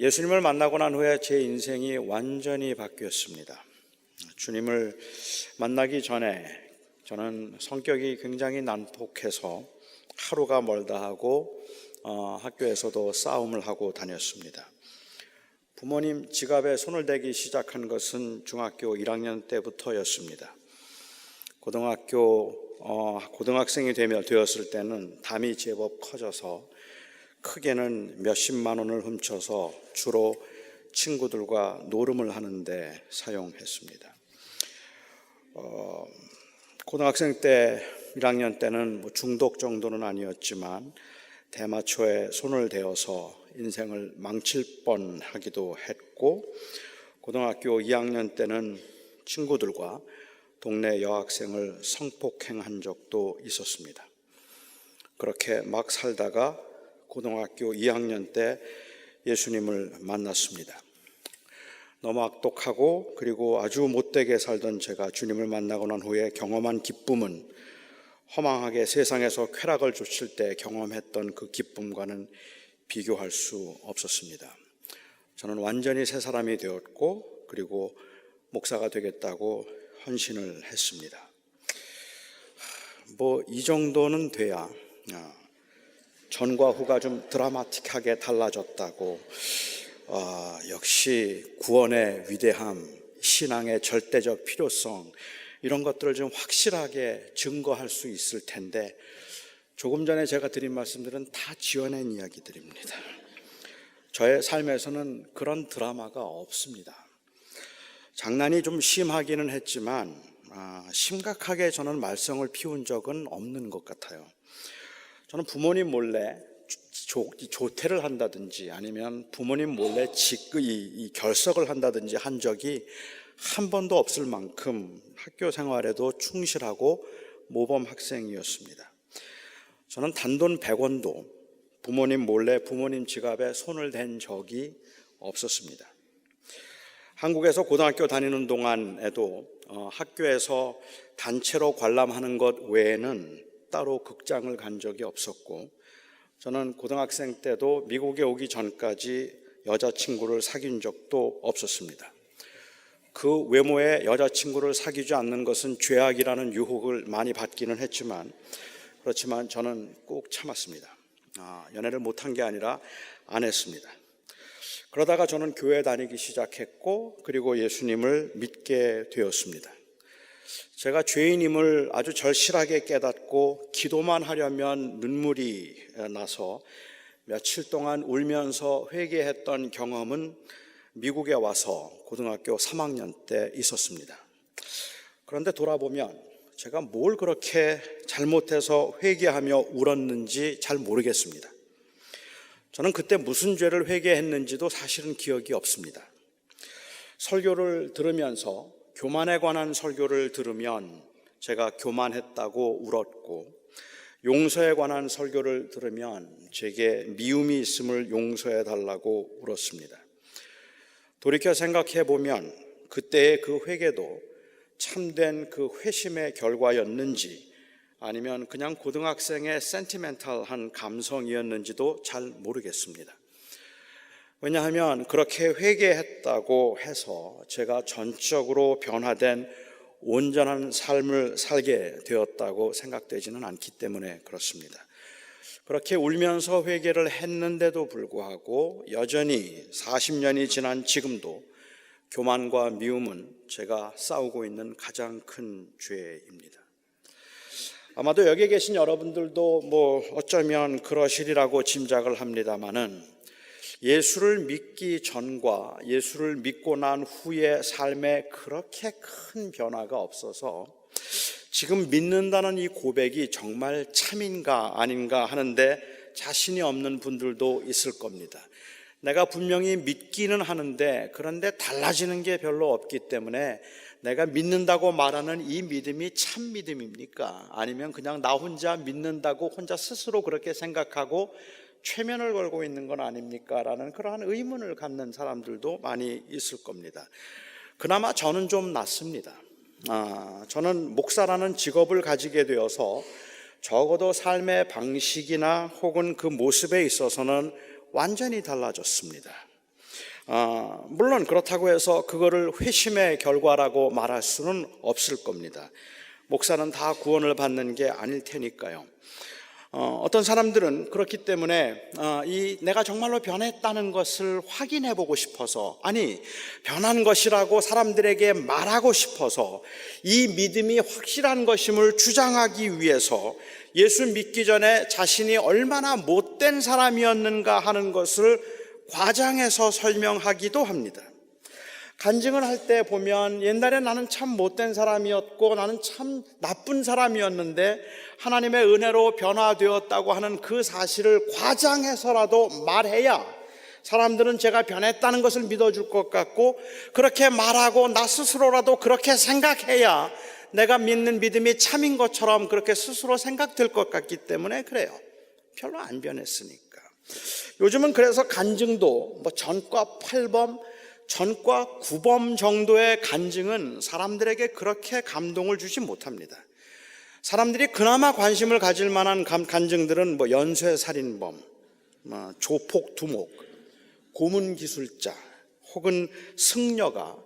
예수님을 만나고 난 후에 제 인생이 완전히 바뀌었습니다. 주님을 만나기 전에 저는 성격이 굉장히 난폭해서 하루가 멀다 하고 학교에서도 싸움을 하고 다녔습니다. 부모님 지갑에 손을 대기 시작한 것은 중학교 1학년 때부터였습니다. 고등학생이 되었을 때는 담이 제법 커져서 크게는 몇십만 원을 훔쳐서 주로 친구들과 노름을 하는데 사용했습니다. 고등학생 때 1학년 때는 중독 정도는 아니었지만 대마초에 손을 대어서 인생을 망칠 뻔하기도 했고, 고등학교 2학년 때는 친구들과 동네 여학생을 성폭행한 적도 있었습니다. 그렇게 막 살다가 고등학교 2학년 때 예수님을 만났습니다. 너무 악독하고 그리고 아주 못되게 살던 제가 주님을 만나고 난 후에 경험한 기쁨은 허망하게 세상에서 쾌락을 쫓을 때 경험했던 그 기쁨과는 비교할 수 없었습니다. 저는 완전히 새 사람이 되었고 그리고 목사가 되겠다고 헌신을 했습니다. 이 정도는 돼야 전과 후가 좀 드라마틱하게 달라졌다고, 역시 구원의 위대함, 신앙의 절대적 필요성, 이런 것들을 좀 확실하게 증거할 수 있을 텐데, 조금 전에 제가 드린 말씀들은 다 지어낸 이야기들입니다. 저의 삶에서는 그런 드라마가 없습니다. 장난이 좀 심하기는 했지만 심각하게 저는 말썽을 피운 적은 없는 것 같아요. 저는 부모님 몰래 조퇴를 한다든지 아니면 부모님 몰래 이 결석을 한다든지 한 적이 한 번도 없을 만큼 학교 생활에도 충실하고 모범 학생이었습니다. 저는 단돈 100원도 부모님 몰래 부모님 지갑에 손을 댄 적이 없었습니다. 한국에서 고등학교 다니는 동안에도 학교에서 단체로 관람하는 것 외에는 따로 극장을 간 적이 없었고, 저는 고등학생 때도 미국에 오기 전까지 여자친구를 사귄 적도 없었습니다. 그 외모에 여자친구를 사귀지 않는 것은 죄악이라는 유혹을 많이 받기는 했지만, 그렇지만 저는 꼭 참았습니다. 연애를 못한 게 아니라 안 했습니다. 그러다가 저는 교회 다니기 시작했고 그리고 예수님을 믿게 되었습니다. 제가 죄인임을 아주 절실하게 깨닫고 기도만 하려면 눈물이 나서 며칠 동안 울면서 회개했던 경험은 미국에 와서 고등학교 3학년 때 있었습니다. 그런데 돌아보면 제가 뭘 그렇게 잘못해서 회개하며 울었는지 잘 모르겠습니다. 저는 그때 무슨 죄를 회개했는지도 사실은 기억이 없습니다. 설교를 들으면서 교만에 관한 설교를 들으면 제가 교만했다고 울었고, 용서에 관한 설교를 들으면 제게 미움이 있음을 용서해 달라고 울었습니다. 돌이켜 생각해 보면 그때의 그 회개도 참된 그 회심의 결과였는지 아니면 그냥 고등학생의 센티멘탈한 감성이었는지도 잘 모르겠습니다. 왜냐하면 그렇게 회개했다고 해서 제가 전적으로 변화된 온전한 삶을 살게 되었다고 생각되지는 않기 때문에 그렇습니다. 그렇게 울면서 회개를 했는데도 불구하고 여전히 40년이 지난 지금도 교만과 미움은 제가 싸우고 있는 가장 큰 죄입니다. 아마도 여기 계신 여러분들도 어쩌면 그러시리라고 짐작을 합니다마는 예수를 믿기 전과 예수를 믿고 난 후의 삶에 그렇게 큰 변화가 없어서 지금 믿는다는 이 고백이 정말 참인가 아닌가 하는데 자신이 없는 분들도 있을 겁니다. 내가 분명히 믿기는 하는데 그런데 달라지는 게 별로 없기 때문에 내가 믿는다고 말하는 이 믿음이 참 믿음입니까? 아니면 그냥 나 혼자 믿는다고 혼자 스스로 그렇게 생각하고 최면을 걸고 있는 건 아닙니까? 라는 그러한 의문을 갖는 사람들도 많이 있을 겁니다. 그나마 저는 좀 낫습니다. 저는 목사라는 직업을 가지게 되어서 적어도 삶의 방식이나 혹은 그 모습에 있어서는 완전히 달라졌습니다. 물론 그렇다고 해서 그거를 회심의 결과라고 말할 수는 없을 겁니다. 목사는 다 구원을 받는 게 아닐 테니까요. 어떤 사람들은 그렇기 때문에 내가 정말로 변했다는 것을 확인해 보고 싶어서, 아니 변한 것이라고 사람들에게 말하고 싶어서 이 믿음이 확실한 것임을 주장하기 위해서 예수 믿기 전에 자신이 얼마나 못된 사람이었는가 하는 것을 과장해서 설명하기도 합니다. 간증을 할 때 보면 옛날에 나는 참 못된 사람이었고 나는 참 나쁜 사람이었는데 하나님의 은혜로 변화되었다고 하는 그 사실을 과장해서라도 말해야 사람들은 제가 변했다는 것을 믿어줄 것 같고, 그렇게 말하고 나 스스로라도 그렇게 생각해야 내가 믿는 믿음이 참인 것처럼 그렇게 스스로 생각될 것 같기 때문에 그래요. 별로 안 변했으니까. 요즘은 그래서 간증도 전과 8범, 전과 9범 정도의 간증은 사람들에게 그렇게 감동을 주지 못합니다. 사람들이 그나마 관심을 가질 만한 간증들은 연쇄살인범, 조폭 두목, 고문기술자 혹은 승려가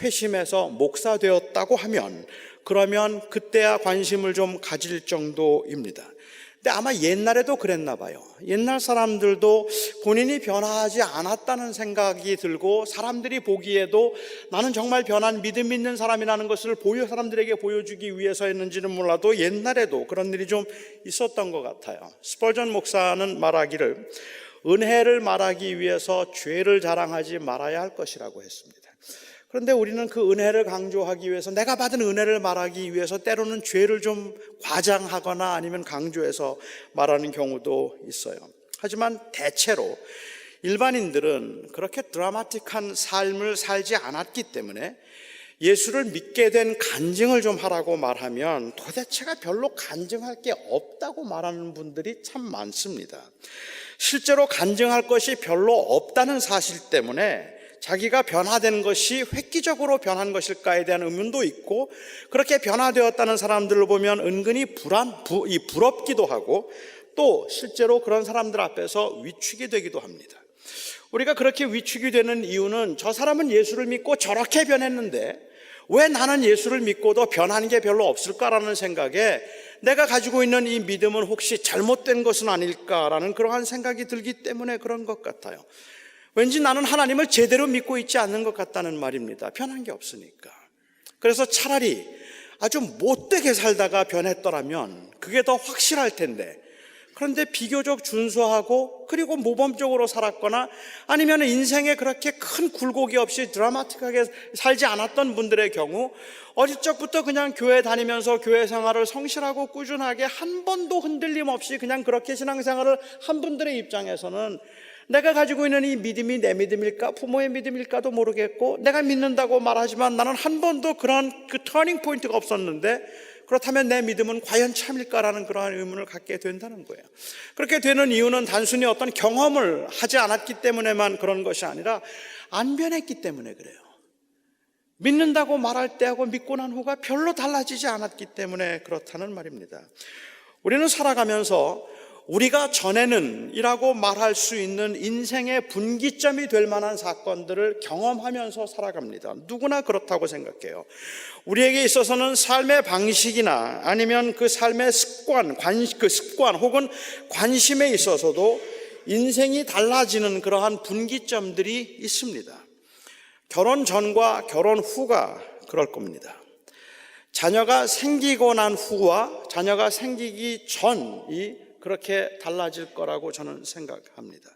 회심해서 목사 되었다고 하면, 그러면 그때야 관심을 좀 가질 정도입니다. 근데 아마 옛날에도 그랬나 봐요. 옛날 사람들도 본인이 변화하지 않았다는 생각이 들고 사람들이 보기에도 나는 정말 변한 믿음 있는 사람이라는 것을 사람들에게 보여주기 위해서였는지는 몰라도 옛날에도 그런 일이 좀 있었던 것 같아요. 스펄전 목사는 말하기를 은혜를 말하기 위해서 죄를 자랑하지 말아야 할 것이라고 했습니다. 그런데 우리는 그 은혜를 강조하기 위해서, 내가 받은 은혜를 말하기 위해서 때로는 죄를 좀 과장하거나 아니면 강조해서 말하는 경우도 있어요. 하지만 대체로 일반인들은 그렇게 드라마틱한 삶을 살지 않았기 때문에 예수를 믿게 된 간증을 좀 하라고 말하면 도대체가 별로 간증할 게 없다고 말하는 분들이 참 많습니다. 실제로 간증할 것이 별로 없다는 사실 때문에 자기가 변화된 것이 획기적으로 변한 것일까에 대한 의문도 있고, 그렇게 변화되었다는 사람들을 보면 은근히 부럽기도 하고, 또 실제로 그런 사람들 앞에서 위축이 되기도 합니다. 우리가 그렇게 위축이 되는 이유는 저 사람은 예수를 믿고 저렇게 변했는데 왜 나는 예수를 믿고도 변한 게 별로 없을까라는 생각에 내가 가지고 있는 이 믿음은 혹시 잘못된 것은 아닐까라는 그러한 생각이 들기 때문에 그런 것 같아요. 왠지 나는 하나님을 제대로 믿고 있지 않는 것 같다는 말입니다. 변한 게 없으니까. 그래서 차라리 아주 못되게 살다가 변했더라면 그게 더 확실할 텐데, 그런데 비교적 준수하고 그리고 모범적으로 살았거나 아니면 인생에 그렇게 큰 굴곡이 없이 드라마틱하게 살지 않았던 분들의 경우, 어릴 적부터 그냥 교회 다니면서 교회 생활을 성실하고 꾸준하게 한 번도 흔들림 없이 그냥 그렇게 신앙생활을 한 분들의 입장에서는 내가 가지고 있는 이 믿음이 내 믿음일까, 부모의 믿음일까도 모르겠고, 내가 믿는다고 말하지만 나는 한 번도 그런 터닝 포인트가 없었는데, 그렇다면 내 믿음은 과연 참일까라는 그러한 의문을 갖게 된다는 거예요. 그렇게 되는 이유는 단순히 어떤 경험을 하지 않았기 때문에만 그런 것이 아니라 안 변했기 때문에 그래요. 믿는다고 말할 때하고 믿고 난 후가 별로 달라지지 않았기 때문에 그렇다는 말입니다. 우리는 살아가면서 우리가 전에는 이라고 말할 수 있는 인생의 분기점이 될 만한 사건들을 경험하면서 살아갑니다. 누구나 그렇다고 생각해요. 우리에게 있어서는 삶의 방식이나 아니면 그 삶의 습관 혹은 관심에 있어서도 인생이 달라지는 그러한 분기점들이 있습니다. 결혼 전과 결혼 후가 그럴 겁니다. 자녀가 생기고 난 후와 자녀가 생기기 전이 그렇게 달라질 거라고 저는 생각합니다.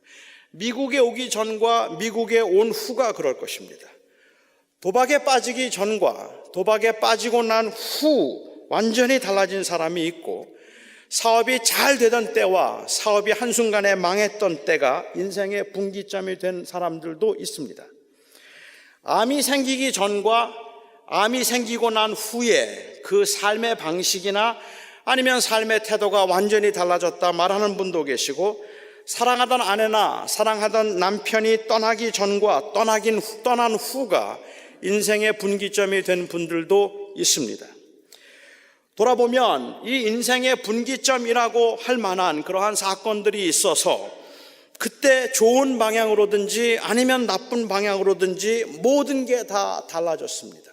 미국에 오기 전과 미국에 온 후가 그럴 것입니다. 도박에 빠지기 전과 도박에 빠지고 난 후 완전히 달라진 사람이 있고, 사업이 잘 되던 때와 사업이 한순간에 망했던 때가 인생의 분기점이 된 사람들도 있습니다. 암이 생기기 전과 암이 생기고 난 후에 그 삶의 방식이나 아니면 삶의 태도가 완전히 달라졌다 말하는 분도 계시고, 사랑하던 아내나 사랑하던 남편이 떠나기 전과 떠난 후가 인생의 분기점이 된 분들도 있습니다. 돌아보면 이 인생의 분기점이라고 할 만한 그러한 사건들이 있어서 그때 좋은 방향으로든지 아니면 나쁜 방향으로든지 모든 게 다 달라졌습니다.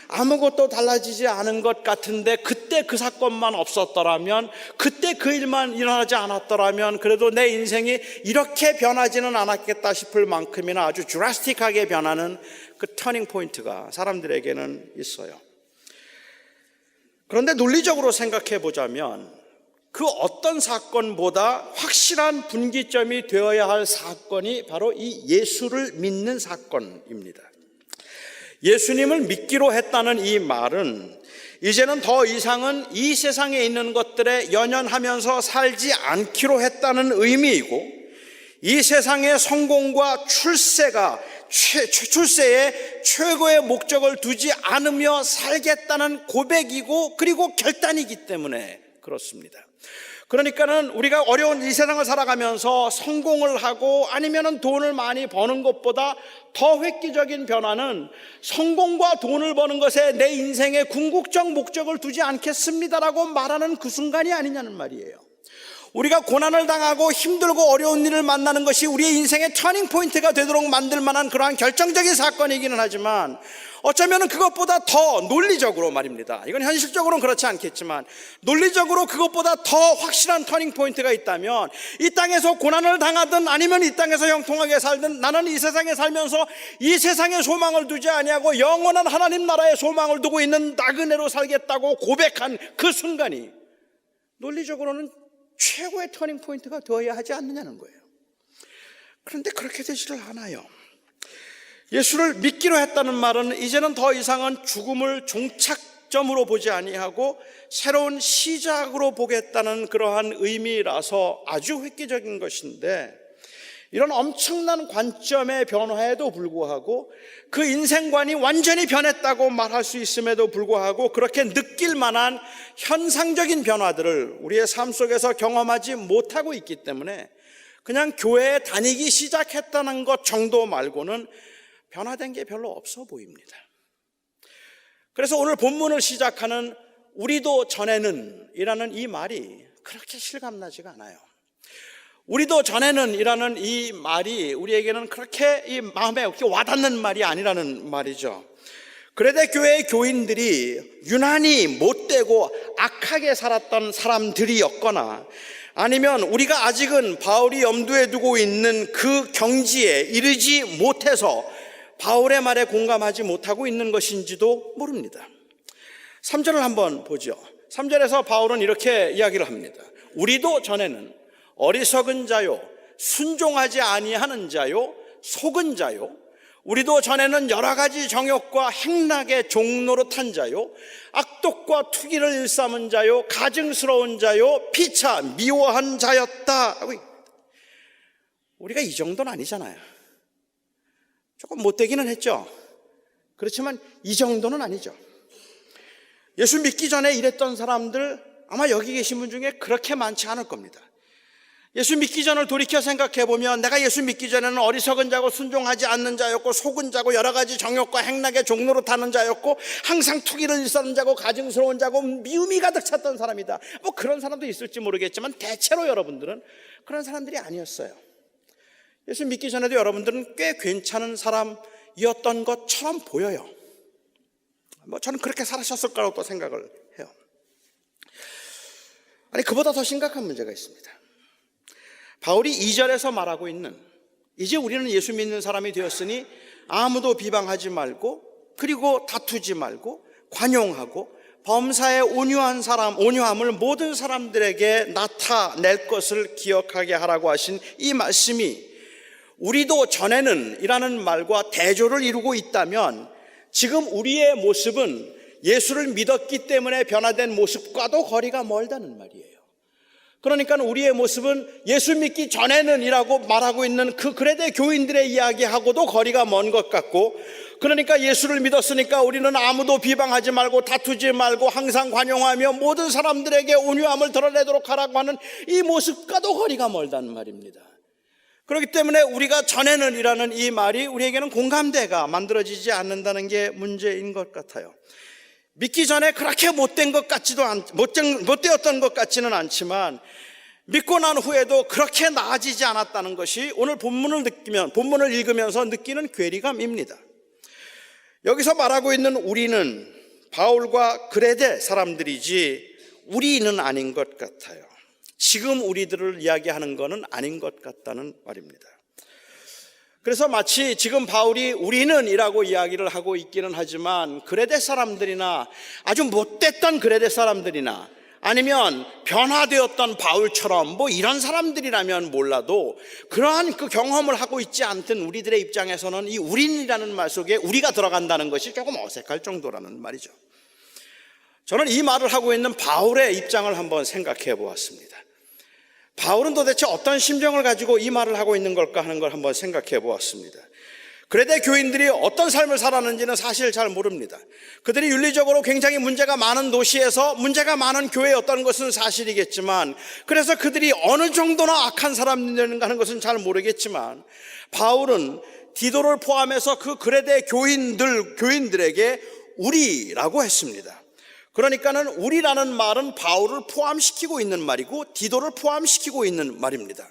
아무것도 달라지지 않은 것 같은데 그때 그 사건만 없었더라면, 그때 그 일만 일어나지 않았더라면 그래도 내 인생이 이렇게 변하지는 않았겠다 싶을 만큼이나 아주 드라스틱하게 변하는 그 터닝 포인트가 사람들에게는 있어요. 그런데 논리적으로 생각해 보자면 그 어떤 사건보다 확실한 분기점이 되어야 할 사건이 바로 이 예수를 믿는 사건입니다. 예수님을 믿기로 했다는 이 말은 이제는 더 이상은 이 세상에 있는 것들에 연연하면서 살지 않기로 했다는 의미이고, 이 세상의 성공과 출세에 최고의 목적을 두지 않으며 살겠다는 고백이고, 그리고 결단이기 때문에 그렇습니다. 그러니까는 우리가 어려운 이 세상을 살아가면서 성공을 하고 아니면은 돈을 많이 버는 것보다 더 획기적인 변화는 성공과 돈을 버는 것에 내 인생의 궁극적 목적을 두지 않겠습니다라고 말하는 그 순간이 아니냐는 말이에요. 우리가 고난을 당하고 힘들고 어려운 일을 만나는 것이 우리의 인생의 터닝 포인트가 되도록 만들 만한 그러한 결정적인 사건이기는 하지만, 어쩌면 그것보다 더 논리적으로 말입니다. 이건 현실적으로는 그렇지 않겠지만 논리적으로 그것보다 더 확실한 터닝 포인트가 있다면, 이 땅에서 고난을 당하든 아니면 이 땅에서 형통하게 살든 나는 이 세상에 살면서 이 세상에 소망을 두지 아니하고 영원한 하나님 나라에 소망을 두고 있는 나그네로 살겠다고 고백한 그 순간이 논리적으로는 최고의 터닝 포인트가 되어야 하지 않느냐는 거예요. 그런데 그렇게 되지를 않아요. 예수를 믿기로 했다는 말은 이제는 더 이상은 죽음을 종착점으로 보지 아니하고 새로운 시작으로 보겠다는 그러한 의미라서 아주 획기적인 것인데, 이런 엄청난 관점의 변화에도 불구하고 그 인생관이 완전히 변했다고 말할 수 있음에도 불구하고 그렇게 느낄 만한 현상적인 변화들을 우리의 삶 속에서 경험하지 못하고 있기 때문에 그냥 교회에 다니기 시작했다는 것 정도 말고는 변화된 게 별로 없어 보입니다. 그래서 오늘 본문을 시작하는 우리도 전에는 이라는 이 말이 그렇게 실감나지가 않아요. 우리도 전에는 이라는 이 말이 우리에게는 그렇게 이 마음에 와닿는 말이 아니라는 말이죠. 그래도 교회의 교인들이 유난히 못되고 악하게 살았던 사람들이었거나, 아니면 우리가 아직은 바울이 염두에 두고 있는 그 경지에 이르지 못해서 바울의 말에 공감하지 못하고 있는 것인지도 모릅니다. 3절을 한번 보죠. 3절에서 바울은 이렇게 이야기를 합니다. 우리도 전에는 어리석은 자요, 순종하지 아니하는 자요, 속은 자요, 우리도 전에는 여러 가지 정욕과 행락의 종노릇한 자요, 악독과 투기를 일삼은 자요, 가증스러운 자요, 피차 미워한 자였다. 우리가 이 정도는 아니잖아요. 조금 못되기는 했죠. 그렇지만 이 정도는 아니죠. 예수 믿기 전에 이랬던 사람들 아마 여기 계신 분 중에 그렇게 많지 않을 겁니다. 예수 믿기 전을 돌이켜 생각해 보면 내가 예수 믿기 전에는 어리석은 자고 순종하지 않는 자였고, 속은 자고, 여러 가지 정욕과 행락의 종로로 타는 자였고, 항상 투기를 일삼는 자고, 가증스러운 자고, 미움이 가득 찼던 사람이다. 뭐 그런 사람도 있을지 모르겠지만 대체로 여러분들은 그런 사람들이 아니었어요. 예수 믿기 전에도 여러분들은 꽤 괜찮은 사람이었던 것처럼 보여요. 뭐 저는 그렇게 살아셨을 거라고 또 생각을 해요. 아니, 그보다 더 심각한 문제가 있습니다. 바울이 2절에서 말하고 있는, 이제 우리는 예수 믿는 사람이 되었으니 아무도 비방하지 말고, 그리고 다투지 말고, 관용하고, 범사에 온유함을 모든 사람들에게 나타낼 것을 기억하게 하라고 하신 이 말씀이 우리도 전에는 이라는 말과 대조를 이루고 있다면, 지금 우리의 모습은 예수를 믿었기 때문에 변화된 모습과도 거리가 멀다는 말이에요. 그러니까 우리의 모습은 예수 믿기 전에는 이라고 말하고 있는 그 그레데 교인들의 이야기하고도 거리가 먼 것 같고, 그러니까 예수를 믿었으니까 우리는 아무도 비방하지 말고 다투지 말고 항상 관용하며 모든 사람들에게 온유함을 드러내도록 하라고 하는 이 모습과도 거리가 멀다는 말입니다. 그렇기 때문에 우리가 전에는 이라는 이 말이 우리에게는 공감대가 만들어지지 않는다는 게 문제인 것 같아요. 믿기 전에 그렇게 못된 것 같지도 못되었던 것 같지는 않지만, 믿고 난 후에도 그렇게 나아지지 않았다는 것이 오늘 본문을 읽으면서 느끼는 괴리감입니다. 여기서 말하고 있는 우리는 바울과 그레데 사람들이지 우리는 아닌 것 같아요. 지금 우리들을 이야기하는 것은 아닌 것 같다는 말입니다. 그래서 마치 지금 바울이 우리는 이라고 이야기를 하고 있기는 하지만 그레데 사람들이나 아주 못됐던 그레데 사람들이나 아니면 변화되었던 바울처럼 뭐 이런 사람들이라면 몰라도 그러한 그 경험을 하고 있지 않던 우리들의 입장에서는 이 우린이라는 말 속에 우리가 들어간다는 것이 조금 어색할 정도라는 말이죠. 저는 이 말을 하고 있는 바울의 입장을 한번 생각해 보았습니다. 바울은 도대체 어떤 심정을 가지고 이 말을 하고 있는 걸까 하는 걸 한번 생각해 보았습니다. 그레데 교인들이 어떤 삶을 살았는지는 사실 잘 모릅니다. 그들이 윤리적으로 굉장히 문제가 많은 도시에서 문제가 많은 교회였다는 것은 사실이겠지만, 그래서 그들이 어느 정도나 악한 사람들인가 하는 것은 잘 모르겠지만, 바울은 디도를 포함해서 그 그레데 교인들에게 우리라고 했습니다. 그러니까는 우리라는 말은 바울을 포함시키고 있는 말이고 디도를 포함시키고 있는 말입니다.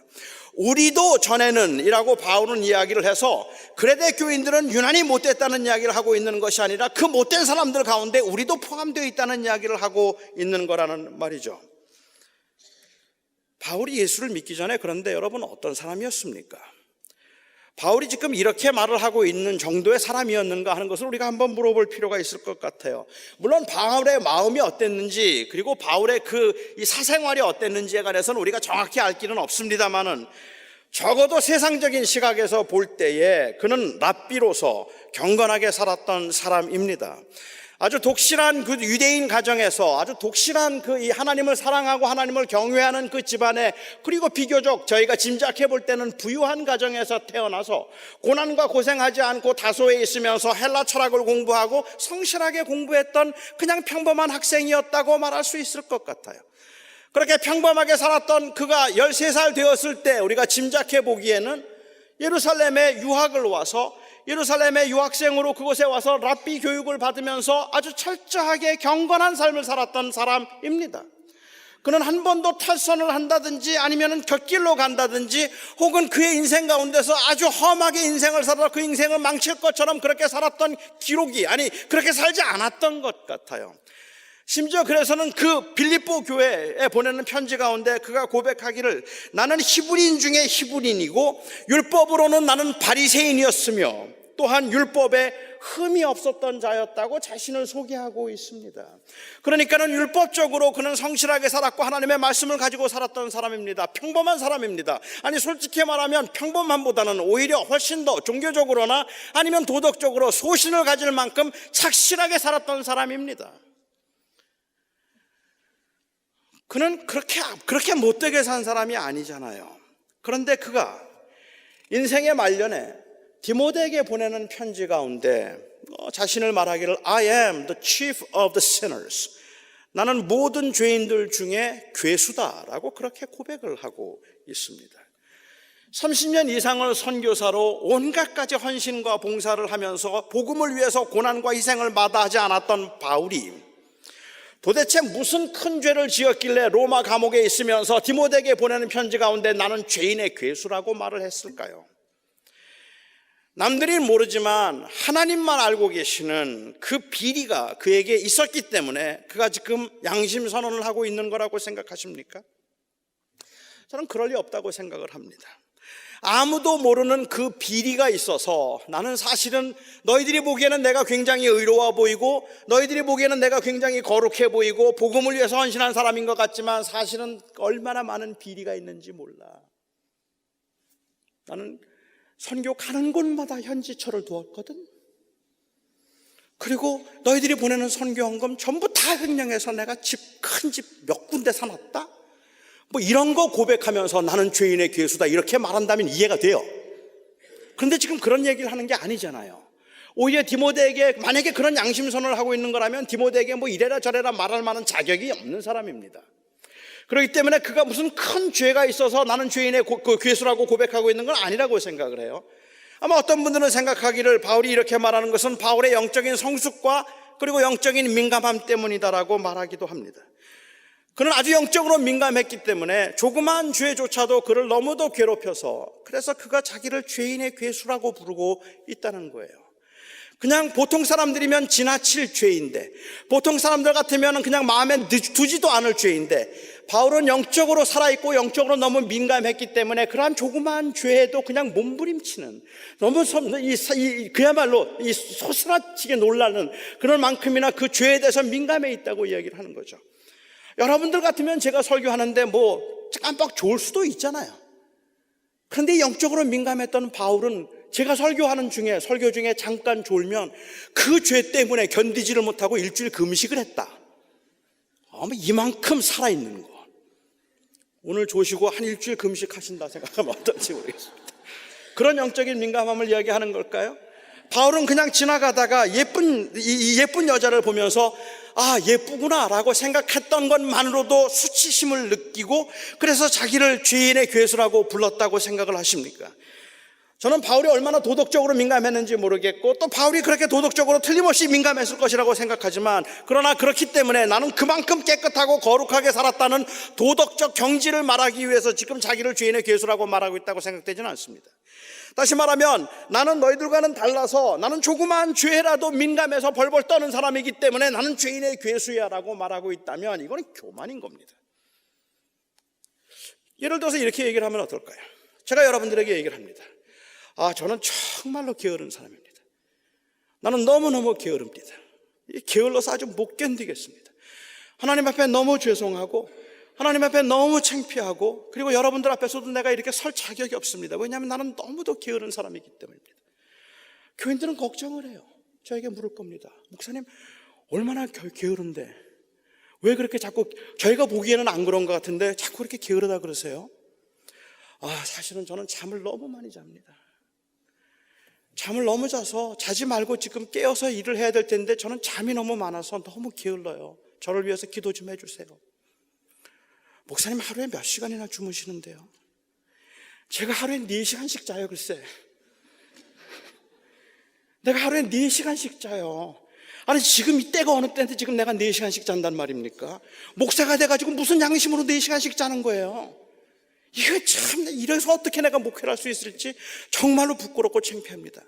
우리도 전에는 이라고 바울은 이야기를 해서 그레데 교인들은 유난히 못됐다는 이야기를 하고 있는 것이 아니라 그 못된 사람들 가운데 우리도 포함되어 있다는 이야기를 하고 있는 거라는 말이죠. 바울이 예수를 믿기 전에 그런데 여러분 어떤 사람이었습니까? 바울이 지금 이렇게 말을 하고 있는 정도의 사람이었는가 하는 것을 우리가 한번 물어볼 필요가 있을 것 같아요. 물론 바울의 마음이 어땠는지 그리고 바울의 이 사생활이 어땠는지에 관해서는 우리가 정확히 알 길은 없습니다만은 적어도 세상적인 시각에서 볼 때에 그는 랍비로서 경건하게 살았던 사람입니다. 아주 독실한 그 유대인 가정에서 아주 독실한 이 하나님을 사랑하고 하나님을 경외하는 그 집안에, 그리고 비교적 저희가 짐작해 볼 때는 부유한 가정에서 태어나서 고난과 고생하지 않고 다소에 있으면서 헬라 철학을 공부하고 성실하게 공부했던 그냥 평범한 학생이었다고 말할 수 있을 것 같아요. 그렇게 평범하게 살았던 그가 13살 되었을 때 우리가 짐작해 보기에는 예루살렘에 유학을 와서 예루살렘의 유학생으로 그곳에 와서 랍비 교육을 받으면서 아주 철저하게 경건한 삶을 살았던 사람입니다. 그는 한 번도 탈선을 한다든지 아니면 곁길로 간다든지 혹은 그의 인생 가운데서 아주 험하게 인생을 살아 그 인생을 망칠 것처럼 그렇게 살았던 기록이, 아니 그렇게 살지 않았던 것 같아요. 심지어 그래서는 그 빌립보 교회에 보내는 편지 가운데 그가 고백하기를 나는 히브리인 중에 히브리인이고 율법으로는 나는 바리새인이었으며 또한 율법에 흠이 없었던 자였다고 자신을 소개하고 있습니다. 그러니까는 율법적으로 그는 성실하게 살았고 하나님의 말씀을 가지고 살았던 사람입니다. 평범한 사람입니다. 아니 솔직히 말하면 평범함보다는 오히려 훨씬 더 종교적으로나 아니면 도덕적으로 소신을 가질 만큼 착실하게 살았던 사람입니다. 그는 그렇게 못되게 산 사람이 아니잖아요. 그런데 그가 인생의 말년에 디모데에게 보내는 편지 가운데 자신을 말하기를 I am the chief of the sinners, 나는 모든 죄인들 중에 괴수다라고 그렇게 고백을 하고 있습니다. 30년 이상을 선교사로 온갖 가지 헌신과 봉사를 하면서 복음을 위해서 고난과 희생을 마다하지 않았던 바울이 도대체 무슨 큰 죄를 지었길래 로마 감옥에 있으면서 디모데에게 보내는 편지 가운데 나는 죄인의 괴수라고 말을 했을까요? 남들이 모르지만 하나님만 알고 계시는 그 비리가 그에게 있었기 때문에 그가 지금 양심 선언을 하고 있는 거라고 생각하십니까? 저는 그럴 리 없다고 생각을 합니다. 아무도 모르는 그 비리가 있어서 나는 사실은 너희들이 보기에는 내가 굉장히 의로워 보이고 너희들이 보기에는 내가 굉장히 거룩해 보이고 복음을 위해서 헌신한 사람인 것 같지만 사실은 얼마나 많은 비리가 있는지 몰라. 나는 선교 가는 곳마다 현지처를 두었거든. 그리고 너희들이 보내는 선교헌금 전부 다 횡령해서 내가 큰 집 몇 군데 사놨다. 뭐 이런 거 고백하면서 나는 죄인의 괴수다 이렇게 말한다면 이해가 돼요. 그런데 지금 그런 얘기를 하는 게 아니잖아요. 오히려 디모데에게 만약에 그런 양심선언을 하고 있는 거라면 디모데에게 뭐 이래라 저래라 말할 만한 자격이 없는 사람입니다. 그렇기 때문에 그가 무슨 큰 죄가 있어서 나는 죄인의 괴수라고 고백하고 있는 건 아니라고 생각을 해요. 아마 어떤 분들은 생각하기를 바울이 이렇게 말하는 것은 바울의 영적인 성숙과 그리고 영적인 민감함 때문이다라고 말하기도 합니다. 그는 아주 영적으로 민감했기 때문에 조그만 죄조차도 그를 너무도 괴롭혀서 그래서 그가 자기를 죄인의 괴수라고 부르고 있다는 거예요. 그냥 보통 사람들이면 지나칠 죄인데, 보통 사람들 같으면 그냥 마음에 두지도 않을 죄인데, 바울은 영적으로 살아있고 영적으로 너무 민감했기 때문에 그러한 조그만 죄에도 그냥 몸부림치는, 너무 그야말로 소스라치게 놀라는 그런 만큼이나 그 죄에 대해서 민감해 있다고 이야기를 하는 거죠. 여러분들 같으면 제가 설교하는데 깜빡 좋을 수도 있잖아요. 그런데 영적으로 민감했던 바울은 제가 설교 중에 잠깐 졸면 그 죄 때문에 견디지를 못하고 일주일 금식을 했다. 이만큼 살아있는 거. 오늘 조시고 한 일주일 금식하신다 생각하면 어떨지 모르겠습니다. 그런 영적인 민감함을 이야기하는 걸까요? 바울은 그냥 지나가다가 예쁜 여자를 보면서 예쁘구나 라고 생각했던 것만으로도 수치심을 느끼고 그래서 자기를 죄인의 괴수라고 불렀다고 생각을 하십니까? 저는 바울이 얼마나 도덕적으로 민감했는지 모르겠고 또 바울이 그렇게 도덕적으로 틀림없이 민감했을 것이라고 생각하지만, 그러나 그렇기 때문에 나는 그만큼 깨끗하고 거룩하게 살았다는 도덕적 경지를 말하기 위해서 지금 자기를 죄인의 괴수라고 말하고 있다고 생각되지는 않습니다. 다시 말하면 나는 너희들과는 달라서 나는 조그마한 죄라도 민감해서 벌벌 떠는 사람이기 때문에 나는 죄인의 괴수야 라고 말하고 있다면 이거는 교만인 겁니다. 예를 들어서 이렇게 얘기를 하면 어떨까요? 제가 여러분들에게 얘기를 합니다. 저는 정말로 게으른 사람입니다. 나는 너무너무 게으릅니다. 게을러서 아주 못 견디겠습니다. 하나님 앞에 너무 죄송하고 하나님 앞에 너무 창피하고 그리고 여러분들 앞에서도 내가 이렇게 설 자격이 없습니다. 왜냐하면 나는 너무도 게으른 사람이기 때문입니다. 교인들은 걱정을 해요. 저에게 물을 겁니다. 목사님, 얼마나 게으른데 왜 그렇게 자꾸, 저희가 보기에는 안 그런 것 같은데 자꾸 이렇게 게으르다 그러세요? 사실은 저는 잠을 너무 많이 잡니다. 잠을 너무 자서 자지 말고 지금 깨어서 일을 해야 될 텐데 저는 잠이 너무 많아서 너무 게을러요. 저를 위해서 기도 좀 해주세요. 목사님, 하루에 몇 시간이나 주무시는데요? 제가 하루에 4시간씩 자요. 글쎄, 내가 하루에 4시간씩 자요. 지금 이때가 어느 때인데 지금 내가 4시간씩 잔단 말입니까? 목사가 돼가지고 무슨 양심으로 4시간씩 자는 거예요? 이거 참, 이래서 어떻게 내가 목회를 할 수 있을지 정말로 부끄럽고 창피합니다.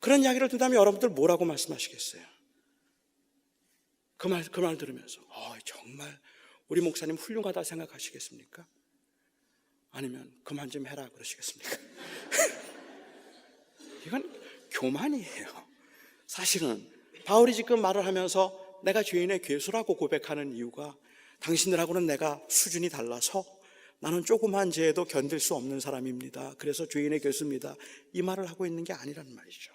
그런 이야기를 듣다면 여러분들 뭐라고 말씀하시겠어요? 그 말 들으면서 정말 우리 목사님 훌륭하다 생각하시겠습니까? 아니면 그만 좀 해라 그러시겠습니까? 이건 교만이에요. 사실은 바울이 지금 말을 하면서 내가 죄인의 괴수라고 고백하는 이유가 당신들하고는 내가 수준이 달라서 나는 조그만 죄에도 견딜 수 없는 사람입니다. 그래서 죄인의 괴수입니다. 이 말을 하고 있는 게 아니란 말이죠.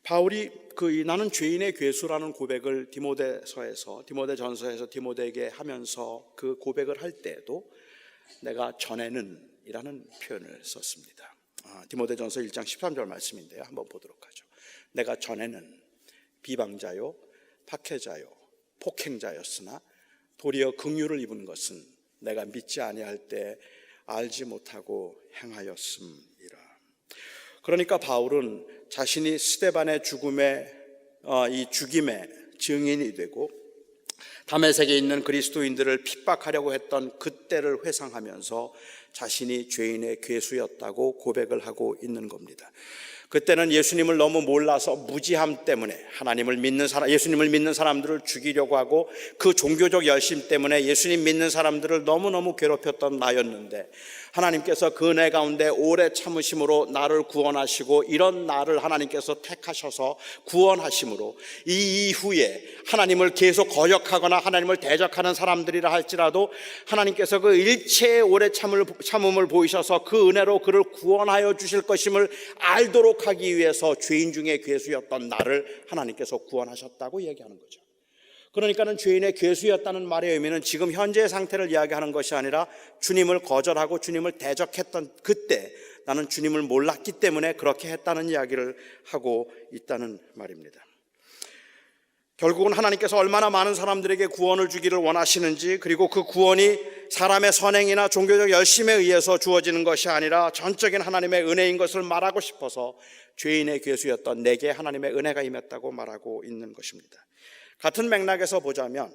바울이 나는 죄인의 괴수라는 고백을 디모데전서에서 디모데에게 하면서 그 고백을 할 때에도 내가 전에는 이라는 표현을 썼습니다. 디모데전서 1장 13절 말씀인데요. 한번 보도록 하죠. 내가 전에는 비방자요, 박해자요, 폭행자였으나 도리어 긍휼을 입은 것은 내가 믿지 아니할 때 알지 못하고 행하였음이라. 그러니까 바울은 자신이 스데반의 죽임의 증인이 되고 다메섹에 있는 그리스도인들을 핍박하려고 했던 그때를 회상하면서 자신이 죄인의 괴수였다고 고백을 하고 있는 겁니다. 그때는 예수님을 너무 몰라서 무지함 때문에 예수님을 믿는 사람들을 죽이려고 하고 그 종교적 열심 때문에 예수님 믿는 사람들을 너무너무 괴롭혔던 나였는데 하나님께서 그 은혜 가운데 오래 참으심으로 나를 구원하시고 이런 나를 하나님께서 택하셔서 구원하심으로 이 이후에 하나님을 계속 거역하거나 하나님을 대적하는 사람들이라 할지라도 하나님께서 그 일체의 오래 참음을 보이셔서 그 은혜로 그를 구원하여 주실 것임을 알도록 하기 위해서 죄인 중에 괴수였던 나를 하나님께서 구원하셨다고 얘기하는 거죠. 그러니까는 죄인의 괴수였다는 말의 의미는 지금 현재의 상태를 이야기하는 것이 아니라 주님을 거절하고 주님을 대적했던 그때 나는 주님을 몰랐기 때문에 그렇게 했다는 이야기를 하고 있다는 말입니다. 결국은 하나님께서 얼마나 많은 사람들에게 구원을 주기를 원하시는지, 그리고 그 구원이 사람의 선행이나 종교적 열심에 의해서 주어지는 것이 아니라 전적인 하나님의 은혜인 것을 말하고 싶어서 죄인의 괴수였던 내게 하나님의 은혜가 임했다고 말하고 있는 것입니다. 같은 맥락에서 보자면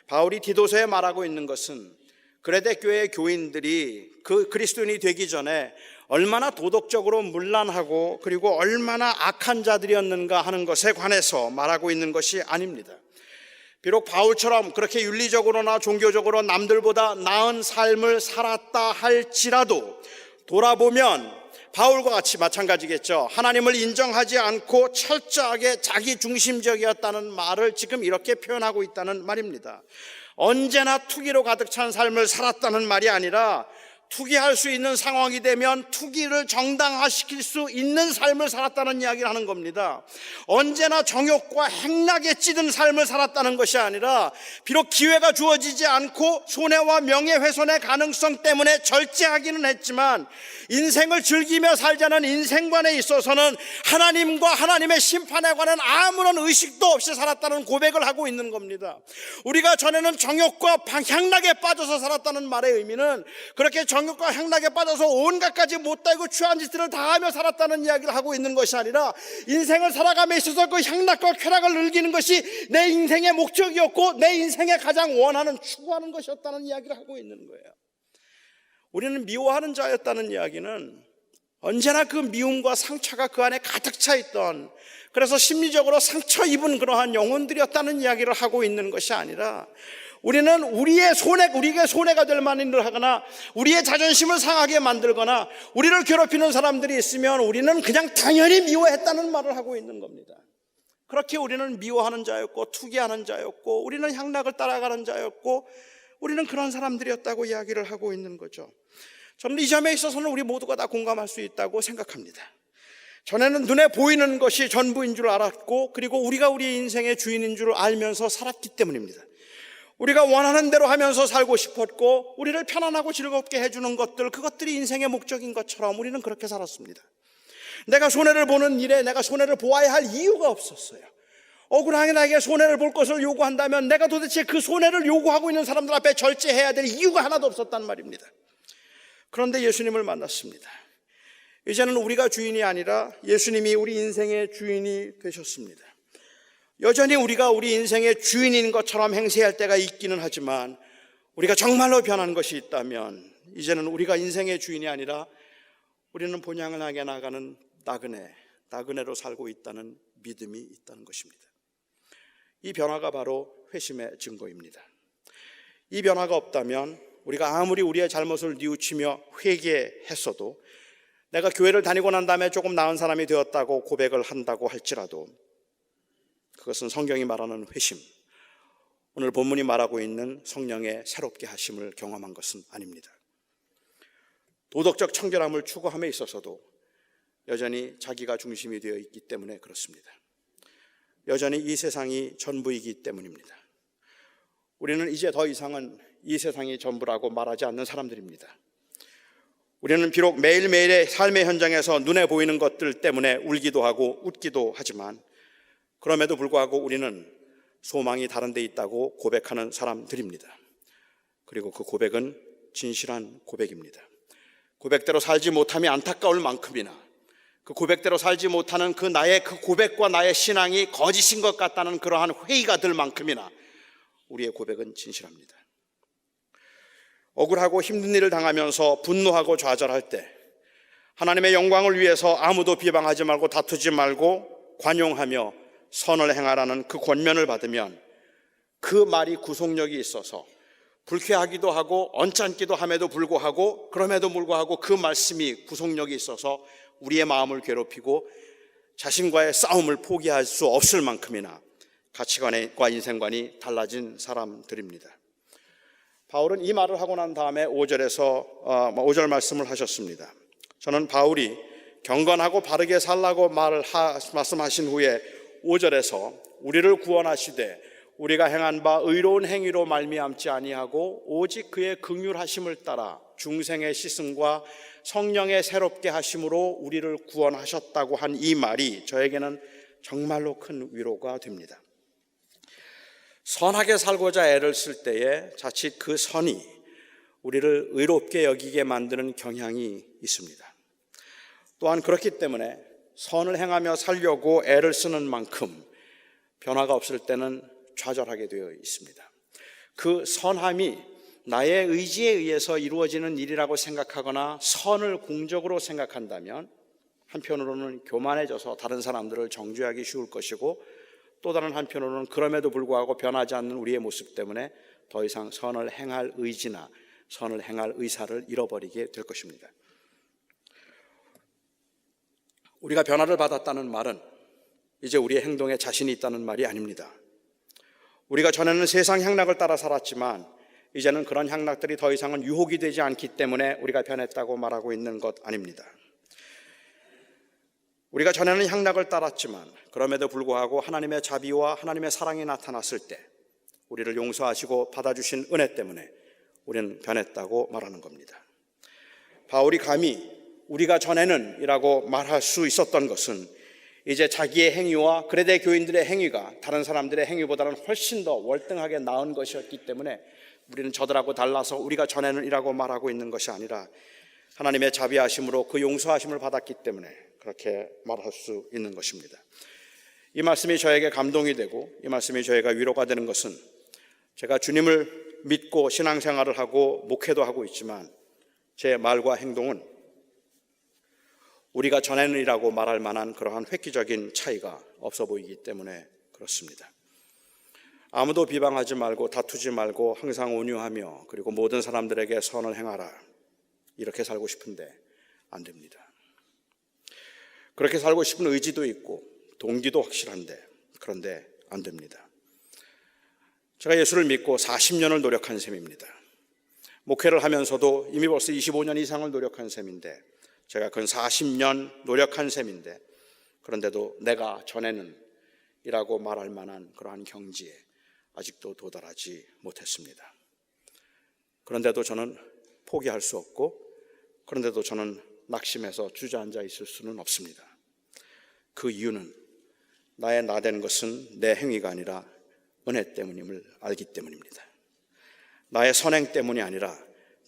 바울이 디도서에 말하고 있는 것은 그레데 교회의 교인들이 그 그리스도인이 되기 전에 얼마나 도덕적으로 문란하고 그리고 얼마나 악한 자들이었는가 하는 것에 관해서 말하고 있는 것이 아닙니다. 비록 바울처럼 그렇게 윤리적으로나 종교적으로 남들보다 나은 삶을 살았다 할지라도 돌아보면 바울과 같이 마찬가지겠죠. 하나님을 인정하지 않고 철저하게 자기 중심적이었다는 말을 지금 이렇게 표현하고 있다는 말입니다. 언제나 투기로 가득 찬 삶을 살았다는 말이 아니라 투기할 수 있는 상황이 되면 투기를 정당화시킬 수 있는 삶을 살았다는 이야기를 하는 겁니다. 언제나 정욕과 행락에 찌든 삶을 살았다는 것이 아니라 비록 기회가 주어지지 않고 손해와 명예훼손의 가능성 때문에 절제하기는 했지만 인생을 즐기며 살자는 인생관에 있어서는 하나님과 하나님의 심판에 관한 아무런 의식도 없이 살았다는 고백을 하고 있는 겁니다. 우리가 전에는 정욕과 향락에 빠져서 살았다는 말의 의미는 그렇게 정욕과 향락에 빠져서 온갖 가지 못되고 추한 짓들을 다 하며 살았다는 이야기를 하고 있는 것이 아니라 인생을 살아감에 있어서 그 향락과 쾌락을 즐기는 것이 내 인생의 목적이었고 내 인생의 가장 원하는 추구하는 것이었다는 이야기를 하고 있는 거예요. 우리는 미워하는 자였다는 이야기는 언제나 그 미움과 상처가 그 안에 가득 차 있던, 그래서 심리적으로 상처 입은 그러한 영혼들이었다는 이야기를 하고 있는 것이 아니라 우리는 우리에게 손해가 될 만한 일을 하거나 우리의 자존심을 상하게 만들거나 우리를 괴롭히는 사람들이 있으면 우리는 그냥 당연히 미워했다는 말을 하고 있는 겁니다. 그렇게 우리는 미워하는 자였고 투기하는 자였고 우리는 향락을 따라가는 자였고 우리는 그런 사람들이었다고 이야기를 하고 있는 거죠. 저는 이 점에 있어서는 우리 모두가 다 공감할 수 있다고 생각합니다. 전에는 눈에 보이는 것이 전부인 줄 알았고 그리고 우리가 우리 인생의 주인인 줄 알면서 살았기 때문입니다. 우리가 원하는 대로 하면서 살고 싶었고 우리를 편안하고 즐겁게 해주는 것들, 그것들이 인생의 목적인 것처럼 우리는 그렇게 살았습니다. 내가 손해를 보는 일에 내가 손해를 보아야 할 이유가 없었어요. 억울하게 나에게 손해를 볼 것을 요구한다면 내가 도대체 그 손해를 요구하고 있는 사람들 앞에 절제해야 될 이유가 하나도 없었단 말입니다. 그런데 예수님을 만났습니다. 이제는 우리가 주인이 아니라 예수님이 우리 인생의 주인이 되셨습니다. 여전히 우리가 우리 인생의 주인인 것처럼 행세할 때가 있기는 하지만 우리가 정말로 변한 것이 있다면 이제는 우리가 인생의 주인이 아니라 우리는 본향을 향해 나가는 나그네로 살고 있다는 믿음이 있다는 것입니다. 이 변화가 바로 회심의 증거입니다. 이 변화가 없다면 우리가 아무리 우리의 잘못을 뉘우치며 회개했어도 내가 교회를 다니고 난 다음에 조금 나은 사람이 되었다고 고백을 한다고 할지라도 그것은 성경이 말하는 회심, 오늘 본문이 말하고 있는 성령의 새롭게 하심을 경험한 것은 아닙니다. 도덕적 청결함을 추구함에 있어서도 여전히 자기가 중심이 되어 있기 때문에 그렇습니다. 여전히 이 세상이 전부이기 때문입니다. 우리는 이제 더 이상은 이 세상이 전부라고 말하지 않는 사람들입니다. 우리는 비록 매일매일의 삶의 현장에서 눈에 보이는 것들 때문에 울기도 하고 웃기도 하지만 그럼에도 불구하고 우리는 소망이 다른 데 있다고 고백하는 사람들입니다. 그리고 그 고백은 진실한 고백입니다. 고백대로 살지 못함이 안타까울 만큼이나 그 고백대로 살지 못하는 나의 그 고백과 나의 신앙이 거짓인 것 같다는 그러한 회의가 들 만큼이나 우리의 고백은 진실합니다. 억울하고 힘든 일을 당하면서 분노하고 좌절할 때 하나님의 영광을 위해서 아무도 비방하지 말고 다투지 말고 관용하며 선을 행하라는 그 권면을 받으면 그 말이 구속력이 있어서 불쾌하기도 하고 언짢기도 함에도 불구하고 그럼에도 불구하고 그 말씀이 구속력이 있어서 우리의 마음을 괴롭히고 자신과의 싸움을 포기할 수 없을 만큼이나 가치관과 인생관이 달라진 사람들입니다. 바울은 이 말을 하고 난 다음에 5절 말씀을 하셨습니다. 저는 바울이 경건하고 바르게 살라고 말씀하신 후에 5절에서 우리를 구원하시되 우리가 행한 바 의로운 행위로 말미암지 아니하고 오직 그의 긍휼하심을 따라 중생의 시승과 성령의 새롭게 하심으로 우리를 구원하셨다고 한 이 말이 저에게는 정말로 큰 위로가 됩니다. 선하게 살고자 애를 쓸 때에 자칫 그 선이 우리를 의롭게 여기게 만드는 경향이 있습니다. 또한 그렇기 때문에 선을 행하며 살려고 애를 쓰는 만큼 변화가 없을 때는 좌절하게 되어 있습니다. 그 선함이 나의 의지에 의해서 이루어지는 일이라고 생각하거나 선을 공적으로 생각한다면 한편으로는 교만해져서 다른 사람들을 정죄하기 쉬울 것이고, 또 다른 한편으로는 그럼에도 불구하고 변하지 않는 우리의 모습 때문에 더 이상 선을 행할 의지나 선을 행할 의사를 잃어버리게 될 것입니다. 우리가 변화를 받았다는 말은 이제 우리의 행동에 자신이 있다는 말이 아닙니다. 우리가 전에는 세상 향락을 따라 살았지만 이제는 그런 향락들이 더 이상은 유혹이 되지 않기 때문에 우리가 변했다고 말하고 있는 것 아닙니다. 우리가 전에는 향락을 따랐지만 그럼에도 불구하고 하나님의 자비와 하나님의 사랑이 나타났을 때 우리를 용서하시고 받아주신 은혜 때문에 우리는 변했다고 말하는 겁니다. 바울이 감히 우리가 전에는 이라고 말할 수 있었던 것은 이제 자기의 행위와 그레데 교인들의 행위가 다른 사람들의 행위보다는 훨씬 더 월등하게 나은 것이었기 때문에 우리는 저들하고 달라서 우리가 전에는 이라고 말하고 있는 것이 아니라 하나님의 자비하심으로 그 용서하심을 받았기 때문에 그렇게 말할 수 있는 것입니다. 이 말씀이 저에게 감동이 되고 이 말씀이 저희가 위로가 되는 것은 제가 주님을 믿고 신앙생활을 하고 목회도 하고 있지만 제 말과 행동은 우리가 전에는 이라고 말할 만한 그러한 획기적인 차이가 없어 보이기 때문에 그렇습니다. 아무도 비방하지 말고 다투지 말고 항상 온유하며 그리고 모든 사람들에게 선을 행하라, 이렇게 살고 싶은데 안 됩니다. 그렇게 살고 싶은 의지도 있고 동기도 확실한데 그런데 안 됩니다. 제가 예수를 믿고 40년을 노력한 셈입니다. 목회를 하면서도 이미 벌써 25년 이상을 노력한 셈인데 제가 근 40년 노력한 셈인데 그런데도 내가 전에는 이라고 말할 만한 그러한 경지에 아직도 도달하지 못했습니다. 그런데도 저는 포기할 수 없고 그런데도 저는 낙심해서 주저앉아 있을 수는 없습니다. 그 이유는 나의 나된 것은 내 행위가 아니라 은혜 때문임을 알기 때문입니다. 나의 선행 때문이 아니라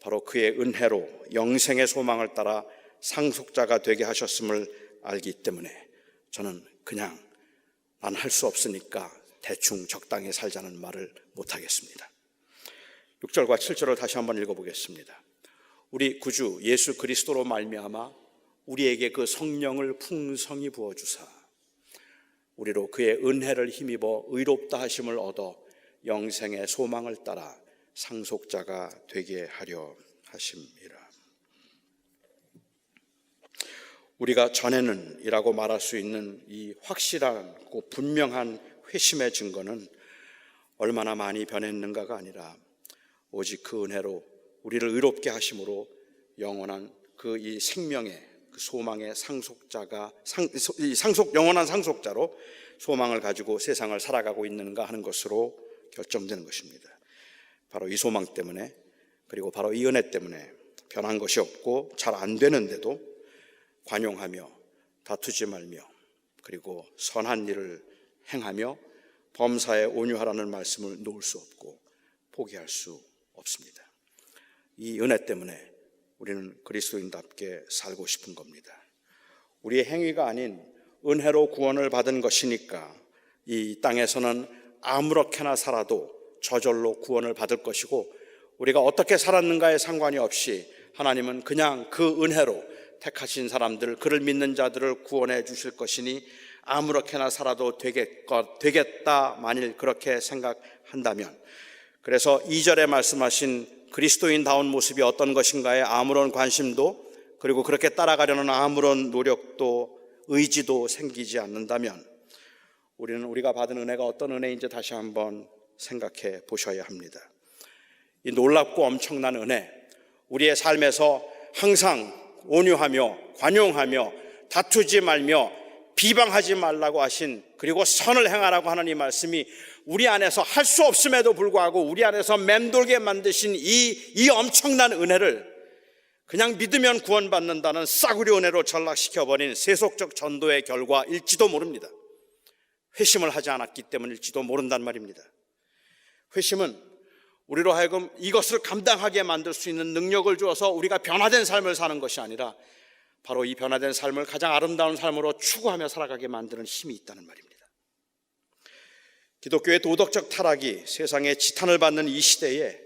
바로 그의 은혜로 영생의 소망을 따라 상속자가 되게 하셨음을 알기 때문에 저는 그냥 난 할 수 없으니까 대충 적당히 살자는 말을 못하겠습니다. 6절과 7절을 다시 한번 읽어보겠습니다. 우리 구주 예수 그리스도로 말미암아 우리에게 그 성령을 풍성히 부어주사 우리로 그의 은혜를 힘입어 의롭다 하심을 얻어 영생의 소망을 따라 상속자가 되게 하려 하심이라. 우리가 전에는 이라고 말할 수 있는 이 확실하고 분명한 회심의 증거는 얼마나 많이 변했는가가 아니라 오직 그 은혜로 우리를 의롭게 하심으로 영원한 그 이 생명의 그 소망의 상속자가 영원한 상속자로 소망을 가지고 세상을 살아가고 있는가 하는 것으로 결정되는 것입니다. 바로 이 소망 때문에 그리고 바로 이 은혜 때문에 변한 것이 없고 잘 안 되는데도 관용하며 다투지 말며 그리고 선한 일을 행하며 범사에 온유하라는 말씀을 놓을 수 없고 포기할 수 없습니다. 이 은혜 때문에 우리는 그리스도인답게 살고 싶은 겁니다. 우리의 행위가 아닌 은혜로 구원을 받은 것이니까 이 땅에서는 아무렇게나 살아도 저절로 구원을 받을 것이고 우리가 어떻게 살았는가에 상관이 없이 하나님은 그냥 그 은혜로 택하신 사람들, 그를 믿는 자들을 구원해 주실 것이니 아무렇게나 살아도 되겠다 만일 그렇게 생각한다면, 그래서 2절에 말씀하신 그리스도인다운 모습이 어떤 것인가에 아무런 관심도 그리고 그렇게 따라가려는 아무런 노력도 의지도 생기지 않는다면 우리는 우리가 받은 은혜가 어떤 은혜인지 다시 한번 생각해 보셔야 합니다. 이 놀랍고 엄청난 은혜, 우리의 삶에서 항상 온유하며 관용하며 다투지 말며 비방하지 말라고 하신, 그리고 선을 행하라고 하는 이 말씀이 우리 안에서 할 수 없음에도 불구하고 우리 안에서 맴돌게 만드신 이 엄청난 은혜를 그냥 믿으면 구원받는다는 싸구려 은혜로 전락시켜버린 세속적 전도의 결과일지도 모릅니다. 회심을 하지 않았기 때문일지도 모른단 말입니다. 회심은 우리로 하여금 이것을 감당하게 만들 수 있는 능력을 주어서 우리가 변화된 삶을 사는 것이 아니라 바로 이 변화된 삶을 가장 아름다운 삶으로 추구하며 살아가게 만드는 힘이 있다는 말입니다. 기독교의 도덕적 타락이 세상에 지탄을 받는 이 시대에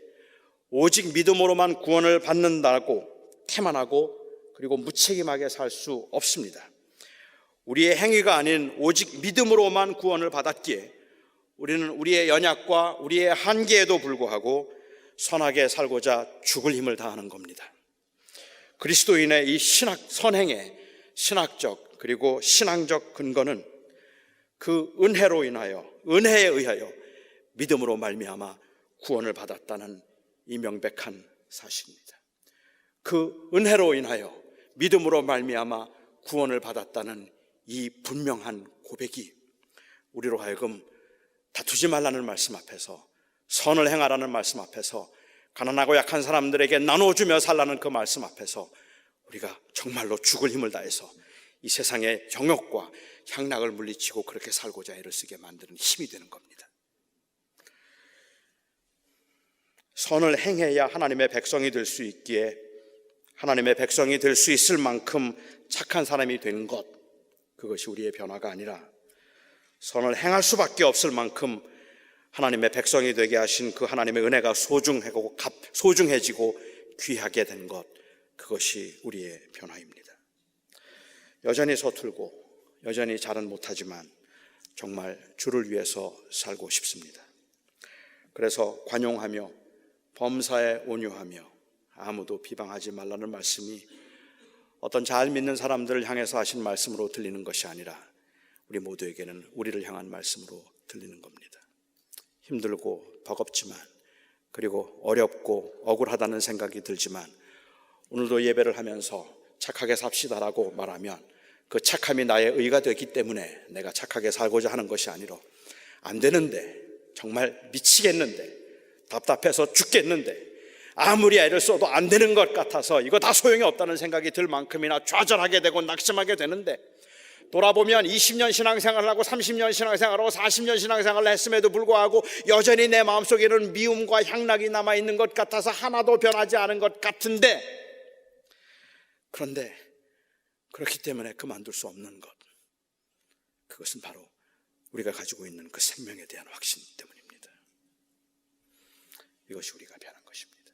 오직 믿음으로만 구원을 받는다고 태만하고 그리고 무책임하게 살 수 없습니다. 우리의 행위가 아닌 오직 믿음으로만 구원을 받았기에 우리는 우리의 연약과 우리의 한계에도 불구하고 선하게 살고자 죽을 힘을 다하는 겁니다. 그리스도인의 이 선행의 신학적 그리고 신앙적 근거는 그 은혜로 인하여, 은혜에 의하여 믿음으로 말미암아 구원을 받았다는 이 명백한 사실입니다. 그 은혜로 인하여 믿음으로 말미암아 구원을 받았다는 이 분명한 고백이 우리로 하여금 다투지 말라는 말씀 앞에서, 선을 행하라는 말씀 앞에서, 가난하고 약한 사람들에게 나눠주며 살라는 그 말씀 앞에서 우리가 정말로 죽을 힘을 다해서 이 세상의 정욕과 향락을 물리치고 그렇게 살고자 애를 쓰게 만드는 힘이 되는 겁니다. 선을 행해야 하나님의 백성이 될 수 있기에 하나님의 백성이 될 수 있을 만큼 착한 사람이 된 것, 그것이 우리의 변화가 아니라 선을 행할 수밖에 없을 만큼 하나님의 백성이 되게 하신 그 하나님의 은혜가 소중해지고 귀하게 된 것, 그것이 우리의 변화입니다. 여전히 서툴고 여전히 잘은 못하지만 정말 주를 위해서 살고 싶습니다. 그래서 관용하며 범사에 온유하며 아무도 비방하지 말라는 말씀이 어떤 잘 믿는 사람들을 향해서 하신 말씀으로 들리는 것이 아니라 우리 모두에게는 우리를 향한 말씀으로 들리는 겁니다. 힘들고 버겁지만, 그리고 어렵고 억울하다는 생각이 들지만 오늘도 예배를 하면서 착하게 삽시다라고 말하면 그 착함이 나의 의가 되기 때문에 내가 착하게 살고자 하는 것이 아니라 안 되는데, 정말 미치겠는데, 답답해서 죽겠는데 아무리 애를 써도 안 되는 것 같아서 이거 다 소용이 없다는 생각이 들 만큼이나 좌절하게 되고 낙심하게 되는데, 돌아보면 20년 신앙생활을 하고 30년 신앙생활을 하고 40년 신앙생활을 했음에도 불구하고 여전히 내 마음속에는 미움과 향락이 남아있는 것 같아서 하나도 변하지 않은 것 같은데, 그런데 그렇기 때문에 그만둘 수 없는 것, 그것은 바로 우리가 가지고 있는 그 생명에 대한 확신 때문입니다. 이것이 우리가 변한 것입니다.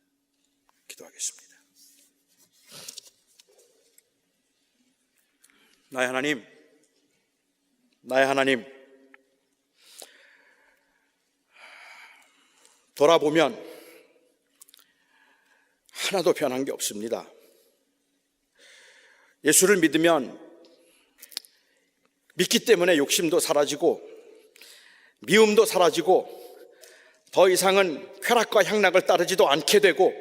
기도하겠습니다. 나의 하나님, 나의 하나님, 돌아보면 하나도 변한 게 없습니다. 예수를 믿으면 믿기 때문에 욕심도 사라지고 미움도 사라지고 더 이상은 쾌락과 향락을 따르지도 않게 되고,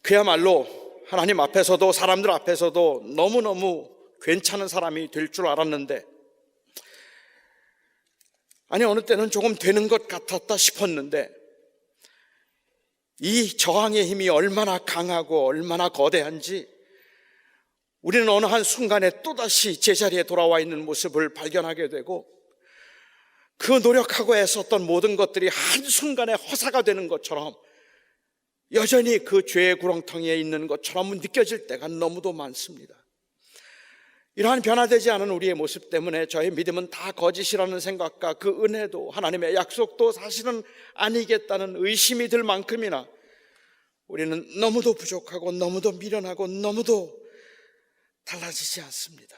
그야말로 하나님 앞에서도 사람들 앞에서도 너무너무 괜찮은 사람이 될 줄 알았는데, 아니 어느 때는 조금 되는 것 같았다 싶었는데, 이 저항의 힘이 얼마나 강하고 얼마나 거대한지 우리는 어느 한 순간에 또다시 제자리에 돌아와 있는 모습을 발견하게 되고, 그 노력하고 애썼던 모든 것들이 한순간에 허사가 되는 것처럼, 여전히 그 죄의 구렁텅이에 있는 것처럼 느껴질 때가 너무도 많습니다. 이러한 변화되지 않은 우리의 모습 때문에 저의 믿음은 다 거짓이라는 생각과 그 은혜도 하나님의 약속도 사실은 아니겠다는 의심이 들 만큼이나 우리는 너무도 부족하고 너무도 미련하고 너무도 달라지지 않습니다.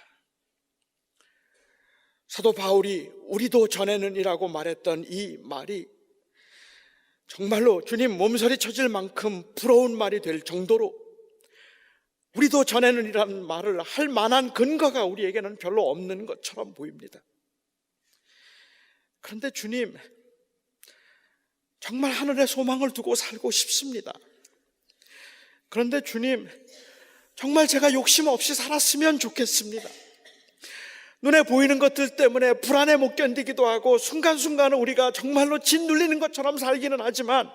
사도 바울이 우리도 전에는이라고 말했던 이 말이 정말로 주님 몸서리 쳐질 만큼 부러운 말이 될 정도로 우리도 전에는이라는 말을 할 만한 근거가 우리에게는 별로 없는 것처럼 보입니다. 그런데 주님, 정말 하늘에 소망을 두고 살고 싶습니다. 그런데 주님, 정말 제가 욕심 없이 살았으면 좋겠습니다. 눈에 보이는 것들 때문에 불안에 못 견디기도 하고 순간순간은 우리가 정말로 짓눌리는 것처럼 살기는 하지만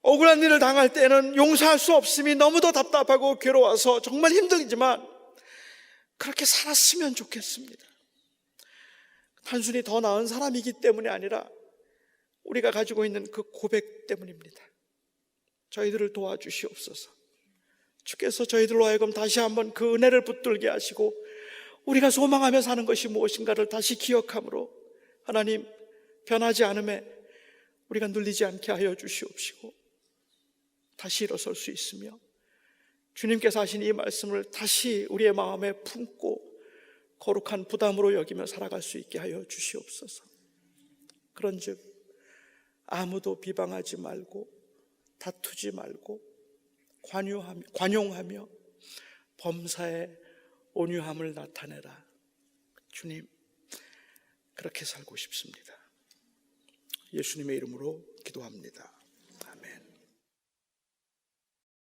억울한 일을 당할 때는 용서할 수 없음이 너무도 답답하고 괴로워서 정말 힘들지만 그렇게 살았으면 좋겠습니다. 단순히 더 나은 사람이기 때문이 아니라 우리가 가지고 있는 그 고백 때문입니다. 저희들을 도와주시옵소서. 주께서 저희들로 하여금 다시 한번 그 은혜를 붙들게 하시고 우리가 소망하며 사는 것이 무엇인가를 다시 기억함으로 하나님, 변하지 않음에 우리가 눌리지 않게 하여 주시옵시고 다시 일어설 수 있으며 주님께서 하신 이 말씀을 다시 우리의 마음에 품고 거룩한 부담으로 여기며 살아갈 수 있게 하여 주시옵소서. 그런즉 아무도 비방하지 말고 다투지 말고 관용하며 범사에 온유함을 나타내라. 주님, 그렇게 살고 싶습니다. 예수님의 이름으로 기도합니다.